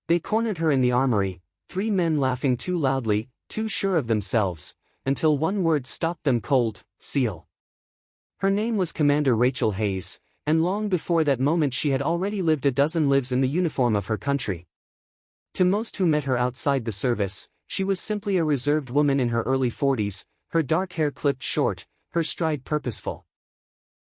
They cornered her in the armory, three men laughing too loudly, too sure of themselves, until one word stopped them cold: SEAL. Her name was Commander Rachel Hayes, and long before that moment she had already lived a dozen lives in the uniform of her country. To most who met her outside the service, she was simply a reserved woman in her early 40s, her dark hair clipped short, her stride purposeful.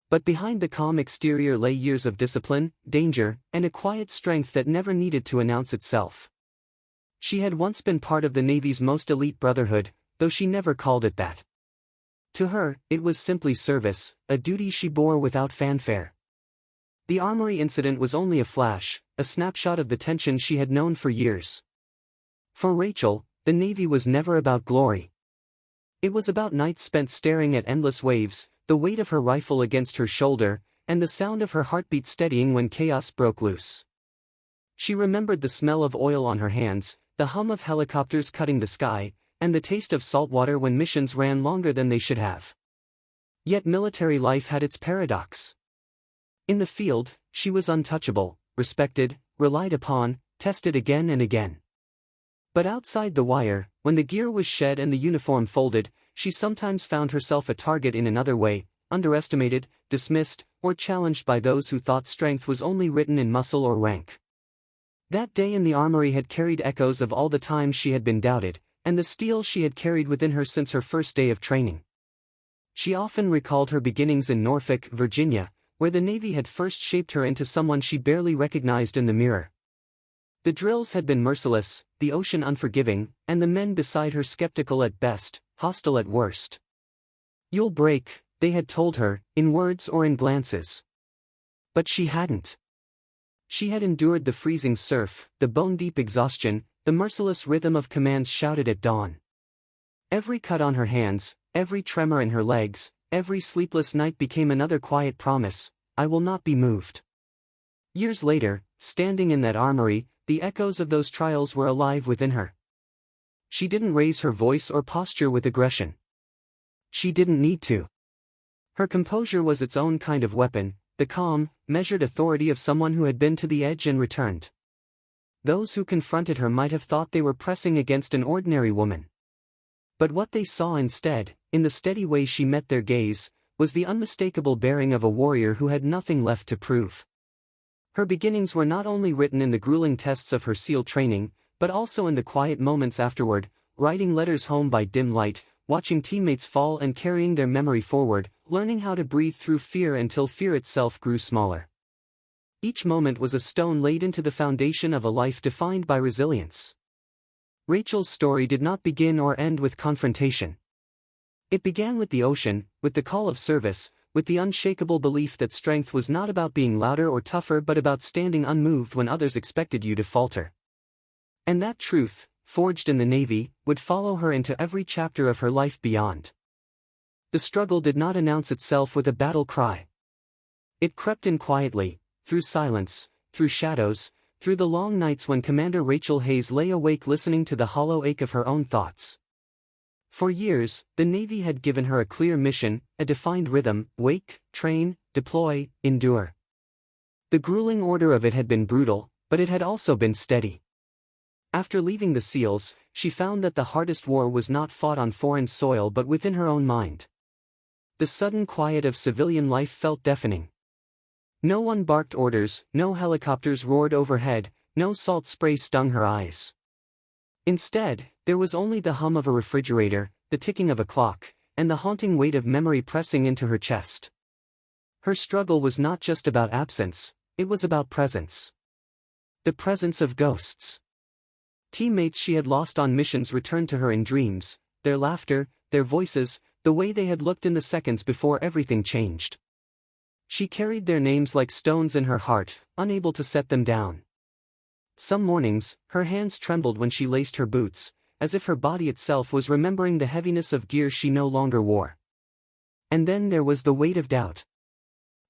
But behind the calm exterior lay years of discipline, danger, and a quiet strength that never needed to announce itself. She had once been part of the Navy's most elite brotherhood, though she never called it that. To her, it was simply service, a duty she bore without fanfare. The Armory incident was only a flash, a snapshot of the tension she had known for years. For Rachel, the Navy was never about glory. It was about nights spent staring at endless waves, the weight of her rifle against her shoulder, and the sound of her heartbeat steadying when chaos broke loose. She remembered the smell of oil on her hands, the hum of helicopters cutting the sky, and the taste of salt water when missions ran longer than they should have. Yet military life had its paradox. In the field, she was untouchable, respected, relied upon, tested again and again. But outside the wire, when the gear was shed and the uniform folded, she sometimes found herself a target in another way, underestimated, dismissed, or challenged by those who thought strength was only written in muscle or rank. That day in the Armory had carried echoes of all the times she had been doubted, and the steel she had carried within her since her first day of training. She often recalled her beginnings in Norfolk, Virginia, where the Navy had first shaped her into someone she barely recognized in the mirror. The drills had been merciless, the ocean unforgiving, and the men beside her skeptical at best, hostile at worst. "You'll break," they had told her, in words or in glances. But she hadn't. She had endured the freezing surf, the bone-deep exhaustion, the merciless rhythm of commands shouted at dawn. Every cut on her hands, every tremor in her legs, every sleepless night became another quiet promise: I will not be moved. Years later, standing in that armory, the echoes of those trials were alive within her. She didn't raise her voice or posture with aggression. She didn't need to. Her composure was its own kind of weapon, the calm, measured authority of someone who had been to the edge and returned. Those who confronted her might have thought they were pressing against an ordinary woman. But what they saw instead, in the steady way she met their gaze, was the unmistakable bearing of a warrior who had nothing left to prove. Her beginnings were not only written in the grueling tests of her SEAL training, but also in the quiet moments afterward, writing letters home by dim light, watching teammates fall and carrying their memory forward, learning how to breathe through fear until fear itself grew smaller. Each moment was a stone laid into the foundation of a life defined by resilience. Rachel's story did not begin or end with confrontation. It began with the ocean, with the call of service, with the unshakable belief that strength was not about being louder or tougher but about standing unmoved when others expected you to falter. And that truth, forged in the Navy, would follow her into every chapter of her life beyond. The struggle did not announce itself with a battle cry. It crept in quietly, through silence, through shadows, through the long nights when Commander Rachel Hayes lay awake listening to the hollow ache of her own thoughts. For years, the Navy had given her a clear mission, a defined rhythm: wake, train, deploy, endure. The grueling order of it had been brutal, but it had also been steady. After leaving the SEALs, she found that the hardest war was not fought on foreign soil but within her own mind. The sudden quiet of civilian life felt deafening. No one barked orders, no helicopters roared overhead, no salt spray stung her eyes. Instead, there was only the hum of a refrigerator, the ticking of a clock, and the haunting weight of memory pressing into her chest. Her struggle was not just about absence, it was about presence. The presence of ghosts. Teammates she had lost on missions returned to her in dreams, their laughter, their voices, the way they had looked in the seconds before everything changed. She carried their names like stones in her heart, unable to set them down. Some mornings, her hands trembled when she laced her boots, as if her body itself was remembering the heaviness of gear she no longer wore. And then there was the weight of doubt.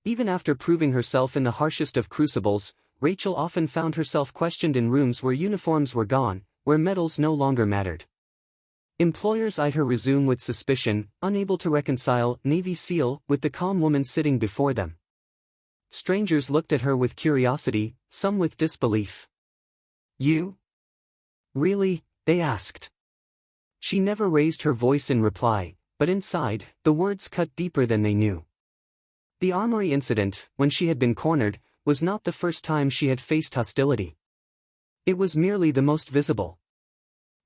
Even after proving herself in the harshest of crucibles, Rachel often found herself questioned in rooms where uniforms were gone, where medals no longer mattered. Employers eyed her resume with suspicion, unable to reconcile Navy SEAL with the calm woman sitting before them. Strangers looked at her with curiosity, some with disbelief. "You?" Really? They asked. She never raised her voice in reply, but inside, the words cut deeper than they knew. The Armory incident, when she had been cornered, was not the first time she had faced hostility. It was merely the most visible.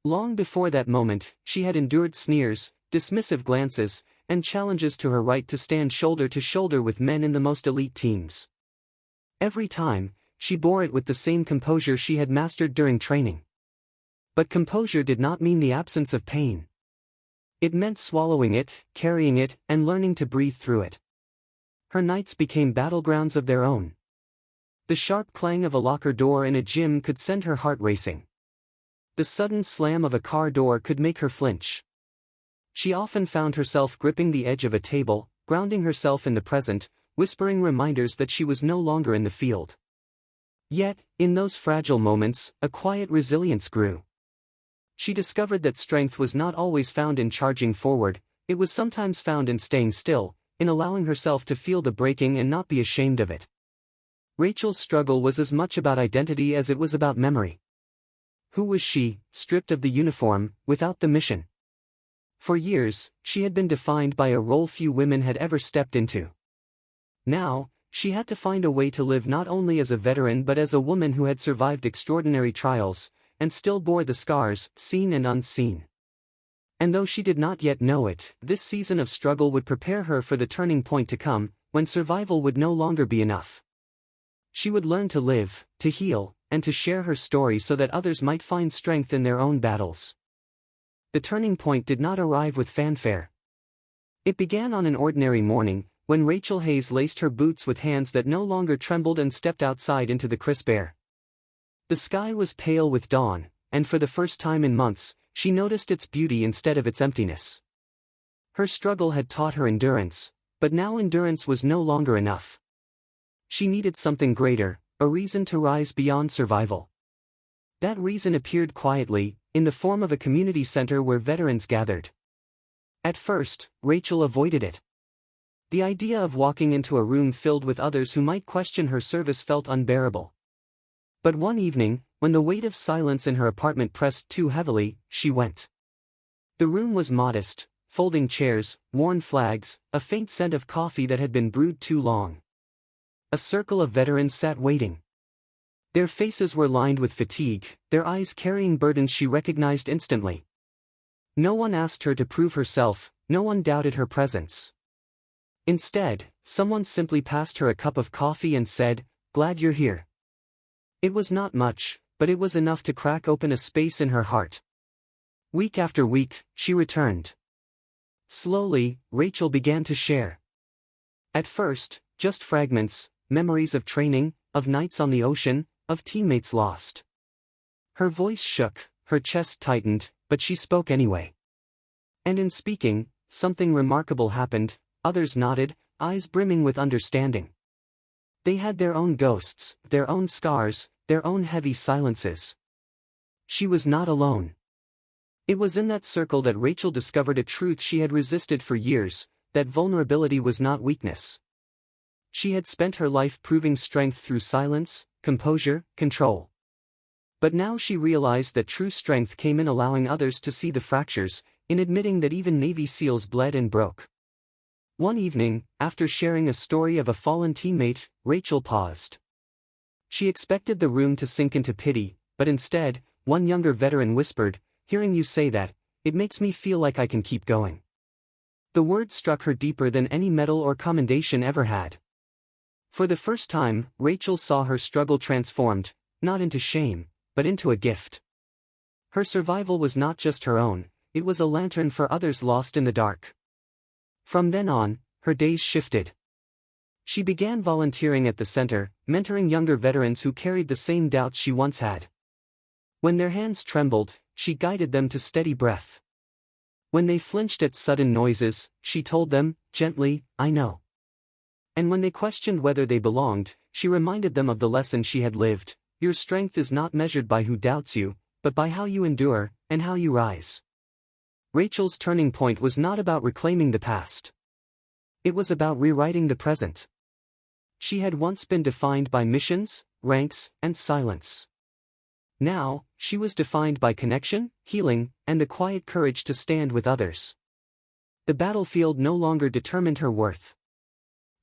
Long before that moment, she had endured sneers, dismissive glances, and challenges to her right to stand shoulder to shoulder with men in the most elite teams. Every time, she bore it with the same composure she had mastered during training. But composure did not mean the absence of pain. It meant swallowing it, carrying it, and learning to breathe through it. Her nights became battlegrounds of their own. The sharp clang of a locker door in a gym could send her heart racing. The sudden slam of a car door could make her flinch. She often found herself gripping the edge of a table, grounding herself in the present, whispering reminders that she was no longer in the field. Yet, in those fragile moments, a quiet resilience grew. She discovered that strength was not always found in charging forward, it was sometimes found in staying still, in allowing herself to feel the breaking and not be ashamed of it. Rachel's struggle was as much about identity as it was about memory. Who was she, stripped of the uniform, without the mission? For years, she had been defined by a role few women had ever stepped into. Now, she had to find a way to live not only as a veteran but as a woman who had survived extraordinary trials, and still bore the scars, seen and unseen. And though she did not yet know it, this season of struggle would prepare her for the turning point to come, when survival would no longer be enough. She would learn to live, to heal, and to share her story so that others might find strength in their own battles. The turning point did not arrive with fanfare. It began on an ordinary morning, when Rachel Hayes laced her boots with hands that no longer trembled and stepped outside into the crisp air. The sky was pale with dawn, and for the first time in months, she noticed its beauty instead of its emptiness. Her struggle had taught her endurance, but now endurance was no longer enough. She needed something greater, a reason to rise beyond survival. That reason appeared quietly, in the form of a community center where veterans gathered. At first, Rachel avoided it. The idea of walking into a room filled with others who might question her service felt unbearable. But one evening, when the weight of silence in her apartment pressed too heavily, she went. The room was modest, folding chairs, worn flags, a faint scent of coffee that had been brewed too long. A circle of veterans sat waiting. Their faces were lined with fatigue, their eyes carrying burdens she recognized instantly. No one asked her to prove herself, no one doubted her presence. Instead, someone simply passed her a cup of coffee and said, "Glad you're here." It was not much, but it was enough to crack open a space in her heart. Week after week, she returned. Slowly, Rachel began to share. At first, just fragments, memories of training, of nights on the ocean, of teammates lost. Her voice shook, her chest tightened, but she spoke anyway. And in speaking, something remarkable happened, others nodded, eyes brimming with understanding. They had their own ghosts, their own scars, their own heavy silences. She was not alone. It was in that circle that Rachel discovered a truth she had resisted for years, that vulnerability was not weakness. She had spent her life proving strength through silence, composure, control. But now she realized that true strength came in allowing others to see the fractures, in admitting that even Navy SEALs bled and broke. One evening, after sharing a story of a fallen teammate, Rachel paused. She expected the room to sink into pity, but instead, one younger veteran whispered, "Hearing you say that, it makes me feel like I can keep going." The word struck her deeper than any medal or commendation ever had. For the first time, Rachel saw her struggle transformed, not into shame, but into a gift. Her survival was not just her own, it was a lantern for others lost in the dark. From then on, her days shifted. She began volunteering at the center, mentoring younger veterans who carried the same doubts she once had. When their hands trembled, she guided them to steady breath. When they flinched at sudden noises, she told them, gently, "I know." And when they questioned whether they belonged, she reminded them of the lesson she had lived: your strength is not measured by who doubts you, but by how you endure, and how you rise. Rachel's turning point was not about reclaiming the past. It was about rewriting the present. She had once been defined by missions, ranks, and silence. Now, she was defined by connection, healing, and the quiet courage to stand with others. The battlefield no longer determined her worth.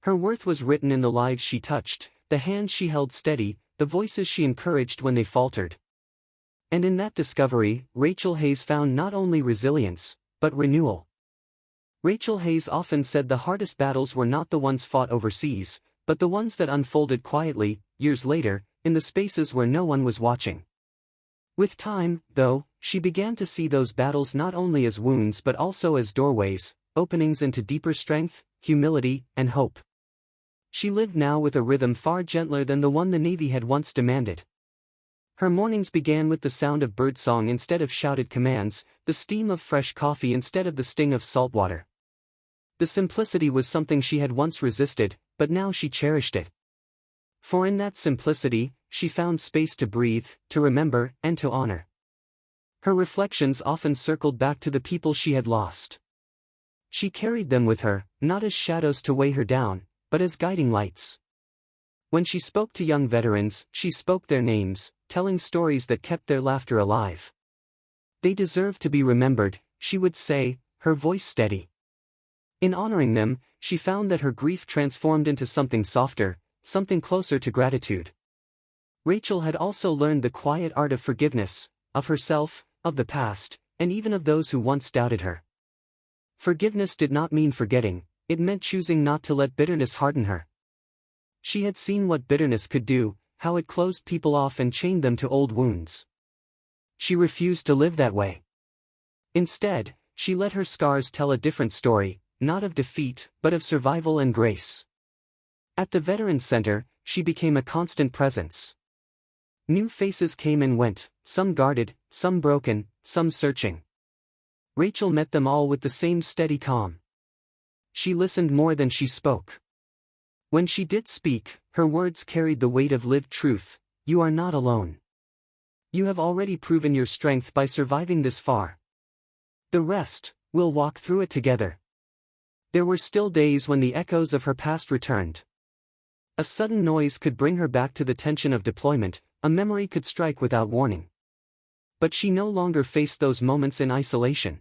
Her worth was written in the lives she touched, the hands she held steady, the voices she encouraged when they faltered. And in that discovery, Rachel Hayes found not only resilience, but renewal. Rachel Hayes often said the hardest battles were not the ones fought overseas, but the ones that unfolded quietly, years later, in the spaces where no one was watching. With time, though, she began to see those battles not only as wounds but also as doorways, openings into deeper strength, humility, and hope. She lived now with a rhythm far gentler than the one the Navy had once demanded. Her mornings began with the sound of birdsong instead of shouted commands, the steam of fresh coffee instead of the sting of salt water. The simplicity was something she had once resisted, but now she cherished it. For in that simplicity, she found space to breathe, to remember, and to honor. Her reflections often circled back to the people she had lost. She carried them with her, not as shadows to weigh her down, but as guiding lights. When she spoke to young veterans, she spoke their names, telling stories that kept their laughter alive. They deserve to be remembered, she would say, her voice steady. In honoring them, she found that her grief transformed into something softer, something closer to gratitude. Rachel had also learned the quiet art of forgiveness, of herself, of the past, and even of those who once doubted her. Forgiveness did not mean forgetting, it meant choosing not to let bitterness harden her. She had seen what bitterness could do, how it closed people off and chained them to old wounds. She refused to live that way. Instead, she let her scars tell a different story, not of defeat, but of survival and grace. At the Veterans Center, she became a constant presence. New faces came and went, some guarded, some broken, some searching. Rachel met them all with the same steady calm. She listened more than she spoke. When she did speak, her words carried the weight of lived truth. You are not alone. You have already proven your strength by surviving this far. The rest, we'll walk through it together. There were still days when the echoes of her past returned. A sudden noise could bring her back to the tension of deployment, a memory could strike without warning. But she no longer faced those moments in isolation.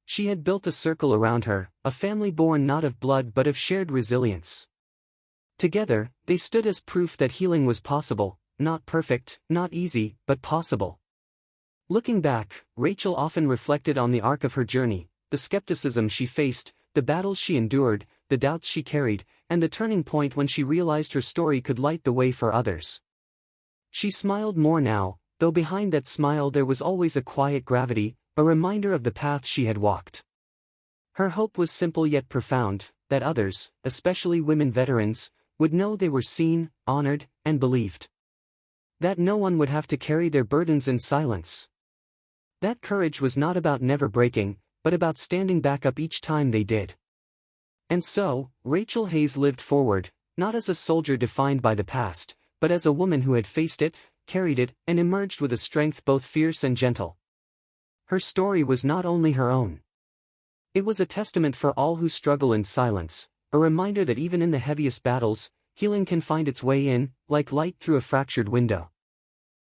She had built a circle around her, a family born not of blood but of shared resilience. Together, they stood as proof that healing was possible, not perfect, not easy, but possible. Looking back, Rachel often reflected on the arc of her journey, the skepticism she faced, the battles she endured, the doubts she carried, and the turning point when she realized her story could light the way for others. She smiled more now, though behind that smile there was always a quiet gravity, a reminder of the path she had walked. Her hope was simple yet profound, that others, especially women veterans, would know they were seen, honored, and believed. That no one would have to carry their burdens in silence. That courage was not about never breaking, but about standing back up each time they did. And so, Rachel Hayes lived forward, not as a soldier defined by the past, but as a woman who had faced it, carried it, and emerged with a strength both fierce and gentle. Her story was not only her own. It was a testament for all who struggle in silence, a reminder that even in the heaviest battles, healing can find its way in, like light through a fractured window.